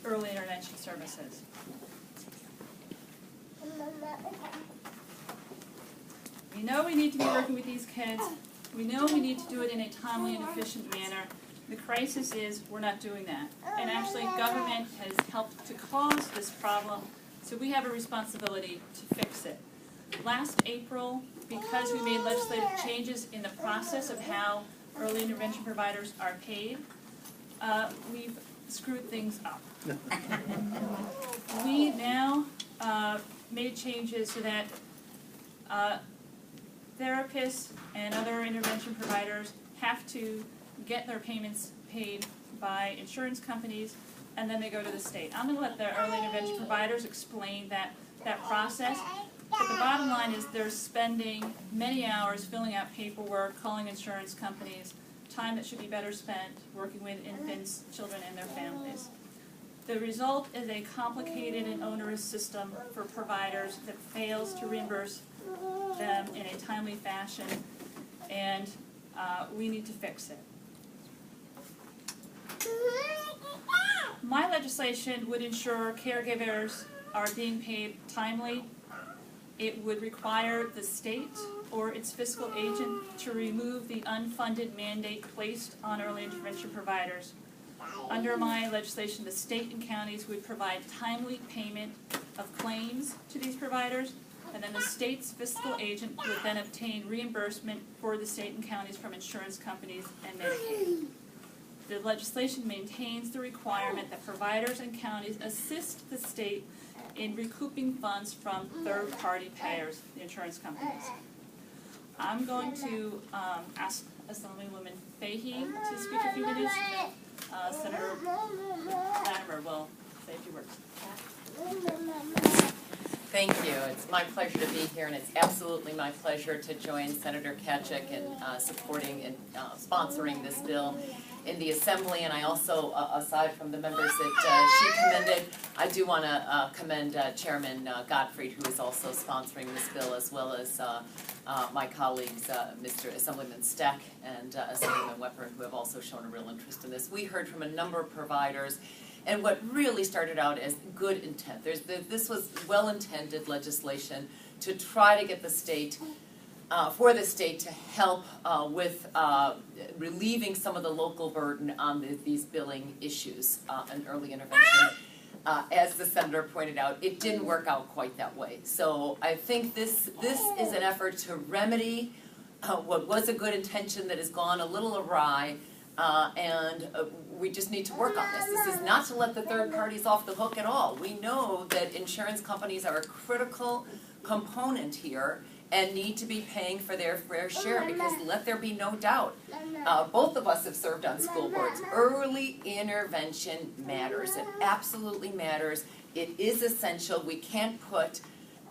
early intervention services. We know we need to be working with these kids. We know we need to do it in a timely and efficient manner. The crisis is we're not doing that. And actually government has helped to cause this problem, so we have a responsibility to fix it. Last April, because we made legislative changes in the process of how early intervention providers are paid, we've screwed things up. We now made changes so that therapists and other intervention providers have to get their payments paid by insurance companies, and then they go to the state. I'm going to let the early intervention providers explain that process, but the bottom line is they're spending many hours filling out paperwork, calling insurance companies, time that should be better spent working with infants, children, and their families. The result is a complicated and onerous system for providers that fails to reimburse them in a timely fashion, and we need to fix it. My legislation would ensure caregivers are being paid timely. It would require the state or its fiscal agent to remove the unfunded mandate placed on early intervention providers. Under my legislation, the state and counties would provide timely payment of claims to these providers, and then the state's fiscal agent would then obtain reimbursement for the state and counties from insurance companies and Medicaid. The legislation maintains the requirement that providers and counties assist the state in recouping funds from third-party payers, the insurance companies. I'm going to ask Assemblywoman Fahey to speak a few minutes, and then Senator Latimer will say a few words. Thank you. It's my pleasure to be here, and it's absolutely my pleasure to join Senator Tkaczyk in supporting and sponsoring this bill in the Assembly. And I also, aside from the members that she commended, I do want to commend Chairman Gottfried, who is also sponsoring this bill, as well as my colleagues, Mr. Assemblyman Steck and Assemblyman Wepper, who have also shown a real interest in this. We heard from a number of providers, and what really started out as good intent. This was well-intended legislation to try to get the state, for the state to help with relieving some of the local burden on these billing issues and early intervention. As the Senator pointed out, it didn't work out quite that way. So I think this is an effort to remedy what was a good intention that has gone a little awry, and we just need to work on this. This is not to let the third parties off the hook at all. We know that insurance companies are a critical component here and need to be paying for their fair share, because let there be no doubt, both of us have served on school boards. Early intervention matters. It absolutely matters. It is essential. We can't put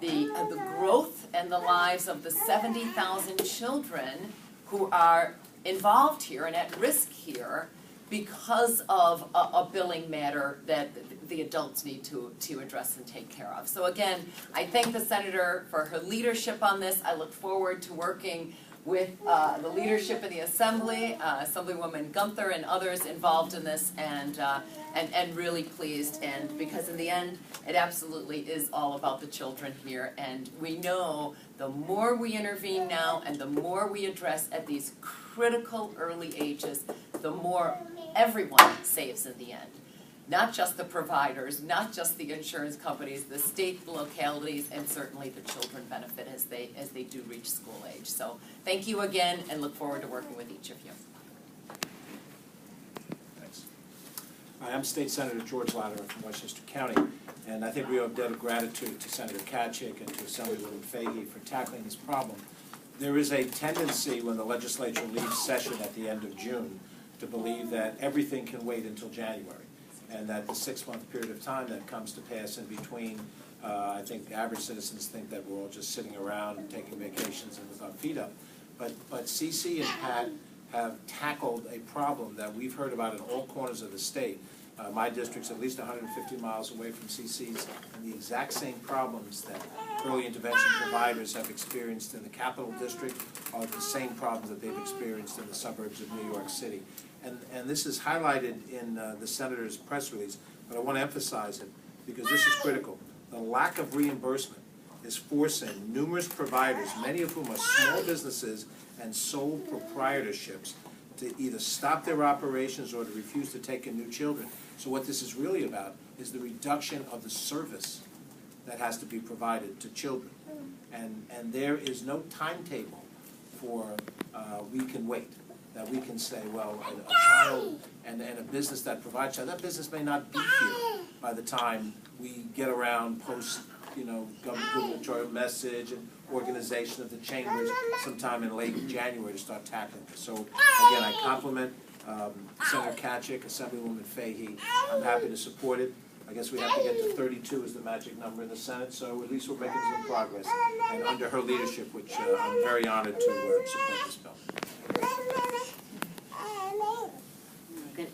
the growth and the lives of the 70,000 children who are involved here and at risk here because of a billing matter that the adults need to address and take care of. So again, I thank the Senator for her leadership on this. I look forward to working with the leadership in the Assembly, Assemblywoman Gunther and others involved in this, and really pleased. And because in the end, it absolutely is all about the children here. And we know the more we intervene now and the more we address at these critical early ages, the more everyone saves in the end. Not just the providers, not just the insurance companies, the state, the localities, and certainly the children benefit as they do reach school age. So thank you again, and look forward to working with each of you. Thanks. Hi, I'm State Senator George Latimer from Westchester County, and I think we owe a debt of gratitude to Senator Tkaczyk and to Assemblywoman Fahey for tackling this problem. There is a tendency when the legislature leaves session at the end of June to believe that everything can wait until January, and that the 6-month period of time that comes to pass in between, I think average citizens think that we're all just sitting around and taking vacations and with our feet up. But CC and Pat have tackled a problem that we've heard about in all corners of the state. My district's at least 150 miles away from CC's, and the exact same problems that early intervention providers have experienced in the Capital District are the same problems that they've experienced in the suburbs of New York City. And this is highlighted in the Senator's press release, but I want to emphasize it because this is critical. The lack of reimbursement is forcing numerous providers, many of whom are small businesses and sole proprietorships, to either stop their operations or to refuse to take in new children. So what this is really about is the reduction of the service that has to be provided to children. And there is no timetable for we can wait, that we can say, well, a child and a business that provides child, that business may not be here by the time we get around post, gubernatorial message and organization of the chambers sometime in late January to start tackling this. So again, I compliment Senator Tkaczyk, Assemblywoman Fahey. I'm happy to support it. I guess we have to get to 32 as the magic number in the Senate, so at least we're making some progress. And under her leadership, which I'm very honored to support this bill.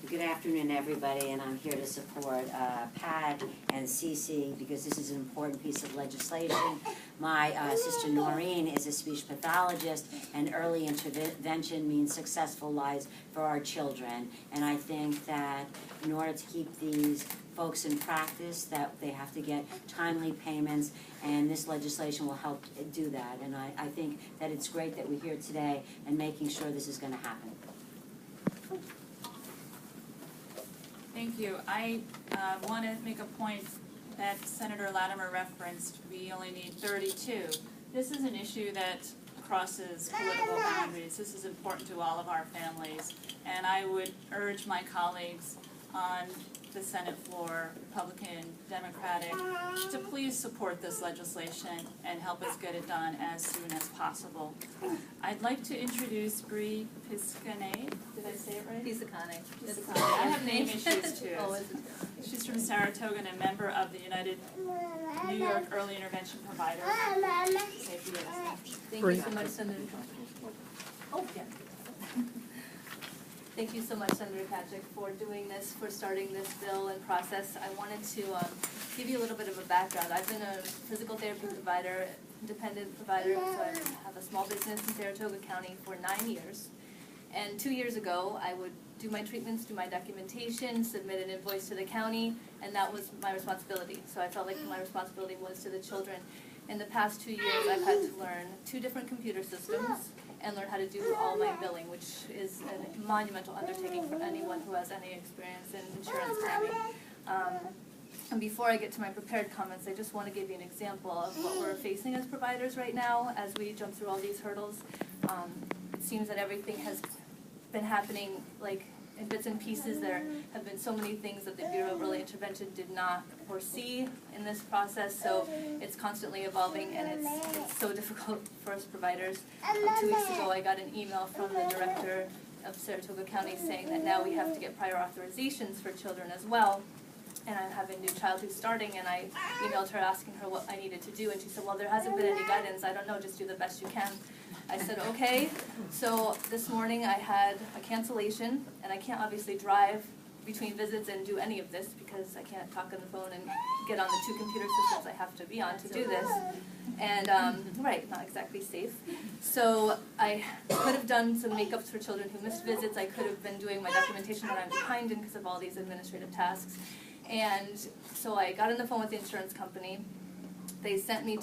Good afternoon, everybody, and I'm here to support Pat and Cece because this is an important piece of legislation. My sister Noreen is a speech pathologist, and early intervention means successful lives for our children. And I think that in order to keep these folks in practice, that they have to get timely payments, and this legislation will help do that. And I think that it's great that we're here today and making sure this is going to happen. Thank you. I want to make a point that Senator Latimer referenced. We only need 32. This is an issue that crosses political boundaries. This is important to all of our families. And I would urge my colleagues on the Senate floor, Republican, Democratic, to please support this legislation and help us get it done as soon as possible. I'd like to introduce Bree Piscane. Did I say it right? Piscane. I have name issues too. Oh, is it? She's from Saratoga and a member of the United New York Early Intervention Provider Safety Agency. Thank you so much, Senator. Oh, yeah. Thank you so much, Senator Tkaczyk, for doing this, for starting this bill and process. I wanted to give you a little bit of a background. I've been a physical therapy provider, independent provider, so I have a small business in Saratoga County for 9 years. And 2 years ago, I would do my treatments, do my documentation, submit an invoice to the county, and that was my responsibility. So I felt like my responsibility was to the children. In the past 2 years, I've had to learn 2 different computer systems and learn how to do all my billing, which is a monumental undertaking for anyone who has any experience in insurance claiming. And before I get to my prepared comments, I just want to give you an example of what we're facing as providers right now as we jump through all these hurdles. It seems that everything has been happening like in bits and pieces. There have been so many things that the Bureau of Early Intervention did not foresee in this process, so it's constantly evolving, and it's so difficult for us providers. 2 weeks ago, I got an email from the director of Saratoga County saying that now we have to get prior authorizations for children as well. And I have a new child who's starting, and I emailed her asking her what I needed to do, and she said, well, there hasn't been any guidance. I don't know, just do the best you can. I said, okay. So this morning I had a cancellation, and I can't obviously drive between visits and do any of this because I can't talk on the phone and get on the 2 computer systems I have to be on to do this. And, right, not exactly safe. So I could have done some makeups for children who missed visits. I could have been doing my documentation that I'm behind in because of all these administrative tasks. And so I got on the phone with the insurance company. They sent me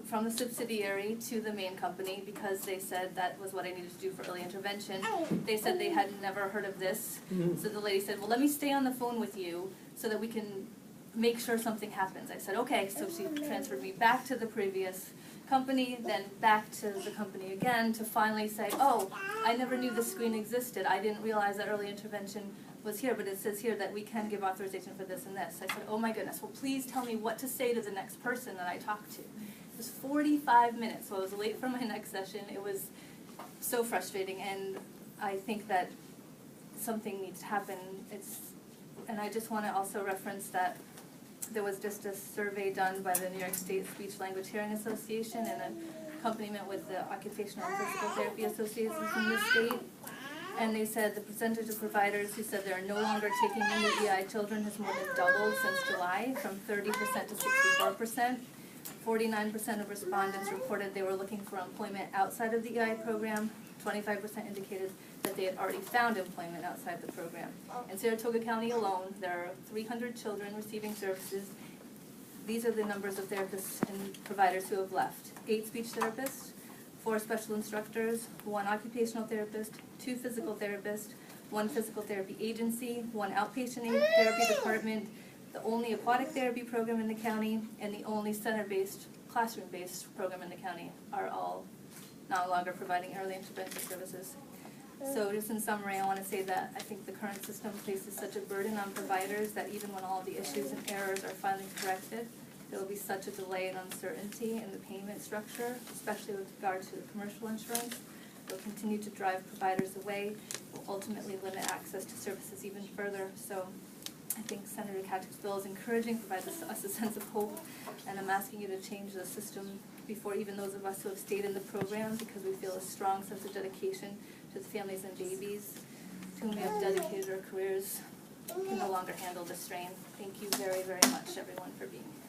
from the subsidiary to the main company because they said that was what I needed to do for early intervention. They said they had never heard of this. So the lady said, well, let me stay on the phone with you so that we can make sure something happens. I said, okay. So she transferred me back to the previous company, then back to the company again to finally say, oh, I never knew this screen existed. I didn't realize that early intervention was here, but it says here that we can give authorization for this and this. I said, oh my goodness, well please tell me what to say to the next person that I talk to. It was 45 minutes, so I was late for my next session. It was so frustrating, and I think that something needs to happen. And I just want to also reference that there was just a survey done by the New York State Speech Language Hearing Association in accompaniment with the Occupational and Physical Therapy Associations in the state. And they said the percentage of providers who said they are no longer taking in the EI children has more than doubled since July, from 30% to 64%. 49% of respondents reported they were looking for employment outside of the EI program. 25% indicated that they had already found employment outside the program. In Saratoga County alone, there are 300 children receiving services. These are the numbers of therapists and providers who have left. 8 speech therapists, 4 special instructors, 1 occupational therapist, 2 physical therapists, 1 physical therapy agency, 1 outpatient therapy department, the only aquatic therapy program in the county, and the only center-based, classroom-based program in the county are all no longer providing early intervention services. So just in summary, I want to say that I think the current system places such a burden on providers that even when all the issues and errors are finally corrected, there will be such a delay and uncertainty in the payment structure, especially with regard to the commercial insurance. It will continue to drive providers away, will ultimately limit access to services even further. So I think Senator Tkachuk's bill is encouraging, provides us a sense of hope, and I'm asking you to change the system before even those of us who have stayed in the program, because we feel a strong sense of dedication to the families and babies to whom we have dedicated our careers, can no longer handle the strain. Thank you very, very much, everyone, for being here.